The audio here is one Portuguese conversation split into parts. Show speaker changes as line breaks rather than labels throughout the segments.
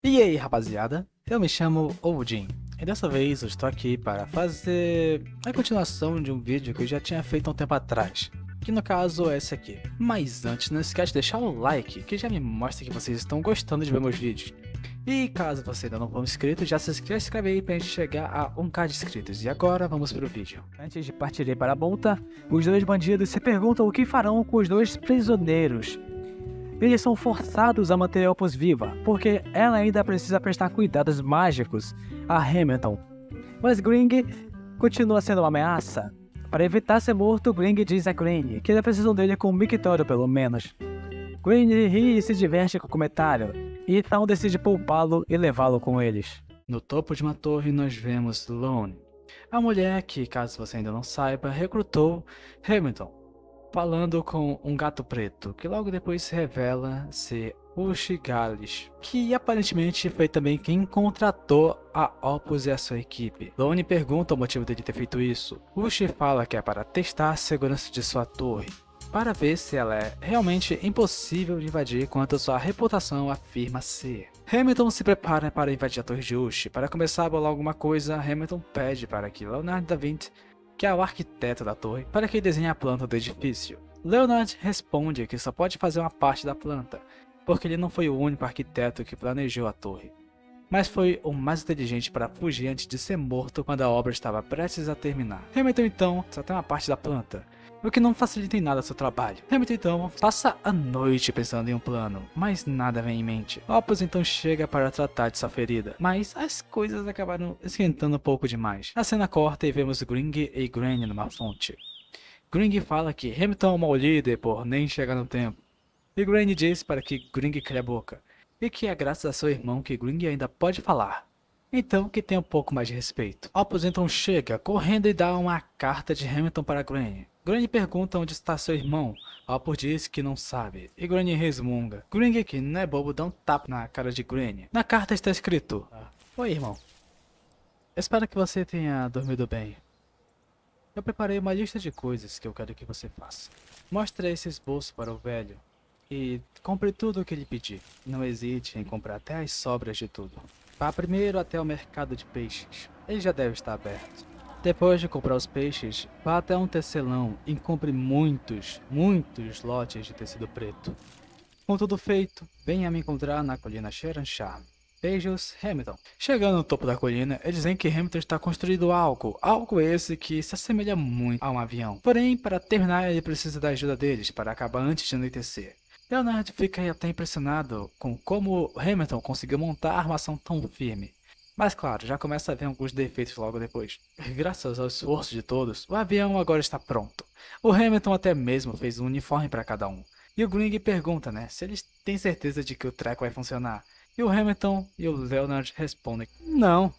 E aí, rapaziada, eu me chamo Odin e dessa vez eu estou aqui para fazer a continuação de um vídeo que eu já tinha feito há um tempo atrás, que no caso é esse aqui. Mas antes, não esquece de deixar o like, que já me mostra que vocês estão gostando de ver meus vídeos. E caso você ainda não for inscrito, já se inscreve aí pra gente chegar a 1k de inscritos. E agora vamos pro vídeo. Antes de partirem para a Bonta, os dois bandidos se perguntam o que farão com os dois prisioneiros. Eles são forçados a manter a Opus viva, porque ela ainda precisa prestar cuidados mágicos a Hamilton. Mas Gring continua sendo uma ameaça. Para evitar ser morto, Gring diz a Granny que eles precisam dele com um mictório pelo menos. Granny ri e se diverte com o comentário, e então decide poupá-lo e levá-lo com eles. No topo de uma torre nós vemos Lone, a mulher que, caso você ainda não saiba, recrutou Hamilton, falando com um gato preto, que logo depois se revela ser Ushigalish, que aparentemente foi também quem contratou a Opus e a sua equipe. Lone pergunta o motivo dele ter feito isso. Ushi fala que é para testar a segurança de sua torre, para ver se ela é realmente impossível de invadir quanto sua reputação afirma ser. Hamilton se prepara para invadir a torre de Ushi. Para começar a bolar alguma coisa, Hamilton pede para que Leonardo da Vinci, que é o arquiteto da torre, para que desenhe a planta do edifício. Leonard responde que só pode fazer uma parte da planta, porque ele não foi o único arquiteto que planejou a torre, mas foi o mais inteligente para fugir antes de ser morto quando a obra estava prestes a terminar. Hamilton então só tem uma parte da planta, o que não facilita em nada seu trabalho. Hamilton então passa a noite pensando em um plano, mas nada vem em mente. Opus então chega para tratar de sua ferida, mas as coisas acabaram esquentando um pouco demais. A cena corta e vemos Gring e Granny numa fonte. Gring fala que Hamilton é um mau líder por nem chegar no tempo, e Granny diz para que Gring calhe a boca, e que é graças a seu irmão que Gring ainda pode falar. Então que tem um pouco mais de respeito. Opus então chega correndo e dá uma carta de Hamilton para Granny. Granny pergunta onde está seu irmão. Opus diz que não sabe, e Granny resmunga. Gring, que não é bobo, dá um tapa na cara de Granny. Na carta está escrito: Oi, irmão. Espero que você tenha dormido bem. Eu preparei uma lista de coisas que eu quero que você faça. Mostre esse esboço para o velho e compre tudo o que ele pedir. Não hesite em comprar até as sobras de tudo. Vá primeiro até o mercado de peixes. Ele já deve estar aberto. Depois de comprar os peixes, vá até um tecelão e compre muitos lotes de tecido preto. Com tudo feito, venha me encontrar na colina Sharanshar. Beijos, Hamilton. Chegando no topo da colina, eles dizem que Hamilton está construindo algo esse que se assemelha muito a um avião. Porém, para terminar, ele precisa da ajuda deles para acabar antes de anoitecer. Leonard fica até impressionado com como Hamilton conseguiu montar a armação tão firme. Mas claro, já começa a ver alguns defeitos logo depois. Graças ao esforço de todos, o avião agora está pronto. O Hamilton até mesmo fez um uniforme para cada um. E o Gring pergunta, se eles têm certeza de que o treco vai funcionar. E o Hamilton e o Leonard respondem: Não.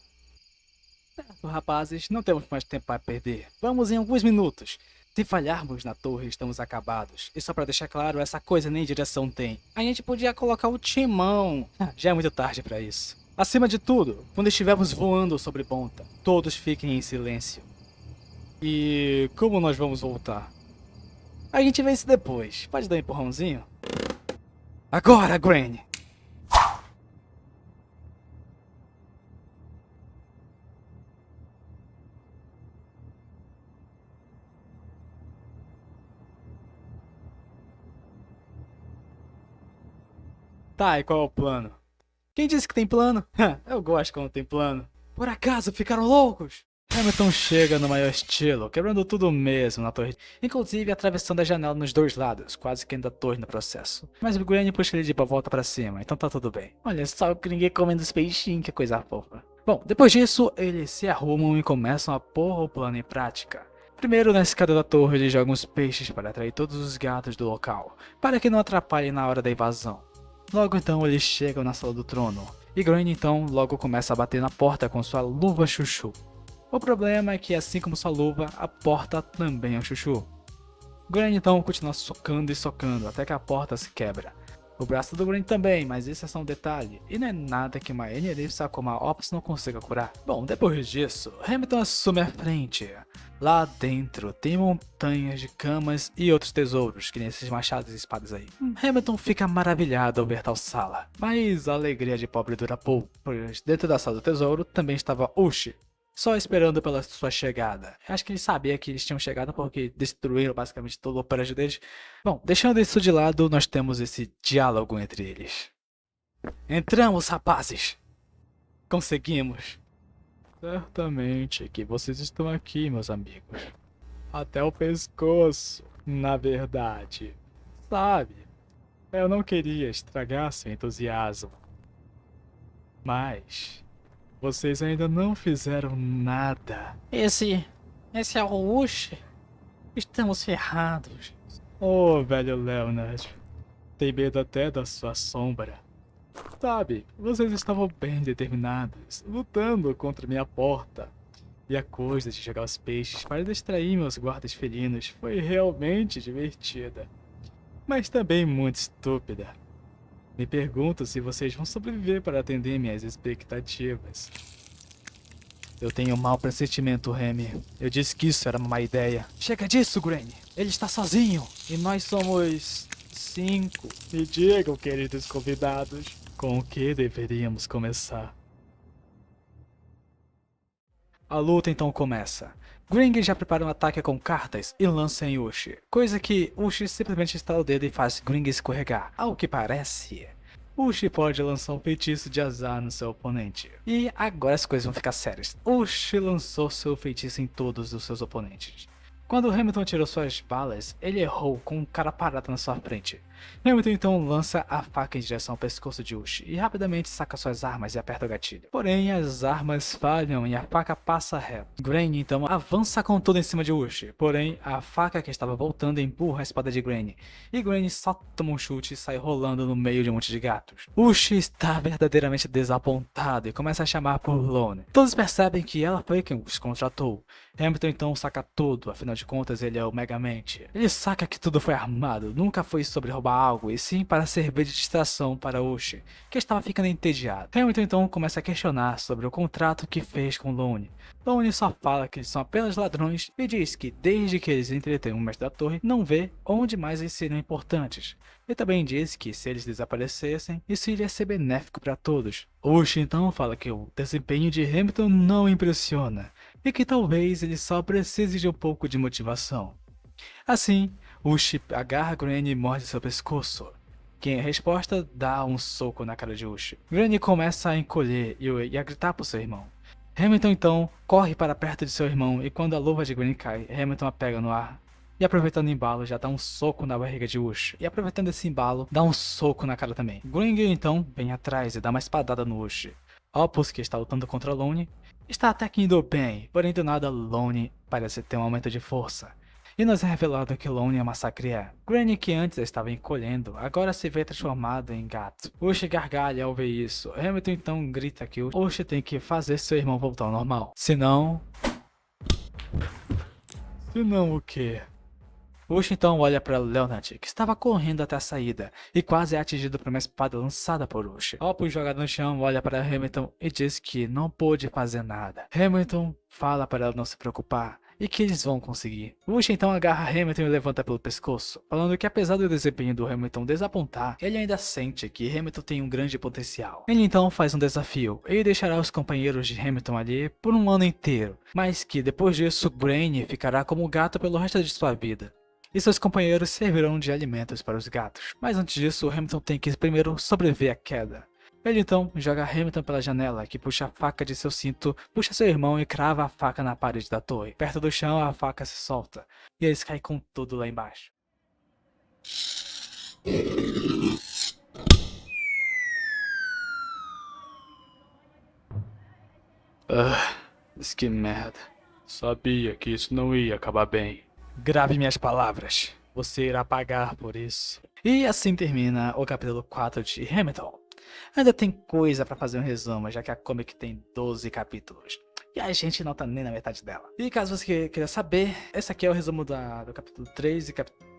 Certo, rapazes, não temos mais tempo para perder. Vamos em alguns minutos. Se falharmos na torre, estamos acabados. E só pra deixar claro, essa coisa nem direção tem. A gente podia colocar o timão. Já é muito tarde pra isso. Acima de tudo, quando estivermos voando sobre Bonta, todos fiquem em silêncio. E como nós vamos voltar? A gente vê isso depois. Pode dar um empurrãozinho? Agora, Granny! Tá, e qual é o plano? Quem disse que tem plano? Eu gosto quando tem plano. Por acaso ficaram loucos? Hamilton chega no maior estilo, quebrando tudo mesmo na torre, inclusive atravessando a janela nos dois lados, quase caindo a torre no processo. Mas o Granny puxa ele de volta pra cima, então tá tudo bem. Olha só que ninguém comendo os peixinhos, que coisa fofa. Bom, depois disso, eles se arrumam e começam a pôr o plano em prática. Primeiro, na escada da torre, eles jogam os peixes para atrair todos os gatos do local, para que não atrapalhem na hora da invasão. Logo então eles chegam na sala do trono, e Granny então logo começa a bater na porta com sua luva chuchu. O problema é que assim como sua luva, a porta também é um chuchu. Granny então continua socando e socando até que a porta se quebra. O braço do Green também, mas isso é só um detalhe, e não é nada que uma N-Elipsa como a Ops não consiga curar. Bom, depois disso, Hamilton assume a frente. Lá dentro tem montanhas de camas e outros tesouros, que nem esses machados e espadas aí. Hamilton fica maravilhado ao ver tal sala, mas a alegria de pobre dura pouco, pois dentro da sala do tesouro também estava Uchi, só esperando pela sua chegada. Acho que ele sabia que eles tinham chegado porque destruíram basicamente todo o prédio deles. Bom, deixando isso de lado, nós temos esse diálogo entre eles. Entramos, rapazes! Conseguimos! Certamente que vocês estão aqui, meus amigos. Até o pescoço, na verdade. Sabe, eu não queria estragar seu entusiasmo. Mas vocês ainda não fizeram nada. Esse é o Uchi. Estamos ferrados. Oh, velho Leonard. Tem medo até da sua sombra. Sabe, vocês estavam bem determinados, lutando contra minha porta. E a coisa de jogar os peixes para distrair meus guardas felinos foi realmente divertida. Mas também muito estúpida. Me pergunto se vocês vão sobreviver para atender minhas expectativas. Eu tenho um mau pressentimento, Remy. Eu disse que isso era uma má ideia. Chega disso, Granny. Ele está sozinho. E nós somos 5. Me digam, queridos convidados, com o que deveríamos começar. A luta então começa. Gring já prepara um ataque com cartas e lança em Uchi, coisa que Uchi simplesmente estala o dedo e faz Gring escorregar. Ao que parece, Uchi pode lançar um feitiço de azar no seu oponente. E agora as coisas vão ficar sérias. Uchi lançou seu feitiço em todos os seus oponentes. Quando Hamilton tirou suas balas, ele errou com um cara parado na sua frente. Hamilton então lança a faca em direção ao pescoço de Uchi e rapidamente saca suas armas e aperta o gatilho. Porém, as armas falham e a faca passa reto. Granny então avança com tudo em cima de Uchi, porém a faca que estava voltando empurra a espada de Granny, e Granny só toma um chute e sai rolando no meio de um monte de gatos. Uchi está verdadeiramente desapontado e começa a chamar por Lone. Todos percebem que ela foi quem os contratou. Hamilton então saca tudo, afinal de contas ele é o Megamente. Ele saca que tudo foi armado, nunca foi sobre roubar algo, e sim para servir de distração para Uchi, que estava ficando entediado. Hamilton então começa a questionar sobre o contrato que fez com Lone. Lone só fala que eles são apenas ladrões e diz que desde que eles entretêm o mestre da torre, não vê onde mais eles seriam importantes. E também diz que se eles desaparecessem, isso iria ser benéfico para todos. Uchi então fala que o desempenho de Hamilton não impressiona, e que talvez ele só precise de um pouco de motivação. Assim, Uchi agarra Granny e morde seu pescoço. Que em resposta dá um soco na cara de Uchi. Granny começa a encolher e a gritar por seu irmão. Hamilton então corre para perto de seu irmão e quando a luva de Granny cai, Hamilton a pega no ar. E aproveitando o embalo, já dá um soco na barriga de Uchi. E aproveitando esse embalo, dá um soco na cara também. Gring então vem atrás e dá uma espadada no Uchi. Opus, que está lutando contra Lone, está até que indo bem, porém do nada Lone parece ter um aumento de força. E nos é revelado que Lone é uma sacrié. Granny, que antes estava encolhendo, agora se vê transformado em gato. Uchi gargalha ao ver isso. Hamilton então grita que Uchi tem que fazer seu irmão voltar ao normal. Senão o quê? Uchi então olha para Leonard, que estava correndo até a saída, e quase é atingido por uma espada lançada por Uchi. Opus jogado no chão olha para Hamilton e diz que não pôde fazer nada. Hamilton fala para ela não se preocupar, e que eles vão conseguir. Uchi então agarra Hamilton e levanta pelo pescoço, falando que apesar do desempenho do Hamilton desapontar, ele ainda sente que Hamilton tem um grande potencial. Ele então faz um desafio, e deixará os companheiros de Hamilton ali por um ano inteiro, mas que depois disso Granny ficará como gato pelo resto de sua vida. E seus companheiros servirão de alimentos para os gatos. Mas antes disso, Hamilton tem que primeiro sobreviver à queda. Ele então joga Hamilton pela janela, que puxa a faca de seu cinto, puxa seu irmão e crava a faca na parede da torre. Perto do chão, a faca se solta, e eles caem com tudo lá embaixo. Mas que merda. Sabia que isso não ia acabar bem. Grave minhas palavras. Você irá pagar por isso. E assim termina o capítulo 4 de Hamilton. Ainda tem coisa pra fazer um resumo, já que a comic tem 12 capítulos. E a gente não tá nem na metade dela. E caso você queira saber, esse aqui é o resumo do capítulo 3 e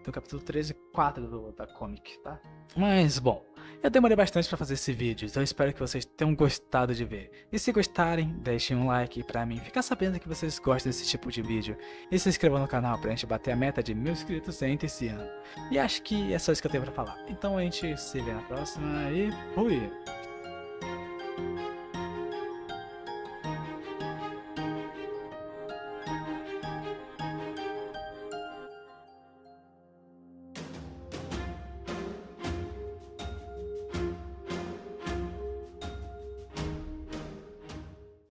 do capítulo 13 e 4 da comic, tá? Mas, bom, Eu demorei bastante pra fazer esse vídeo, então eu espero que vocês tenham gostado de ver. E se gostarem, deixem um like pra mim ficar sabendo que vocês gostam desse tipo de vídeo. E se inscrevam no canal pra gente bater a meta de 1000 inscritos ainda esse ano. E acho que é só isso que eu tenho pra falar. Então a gente se vê na próxima e fui!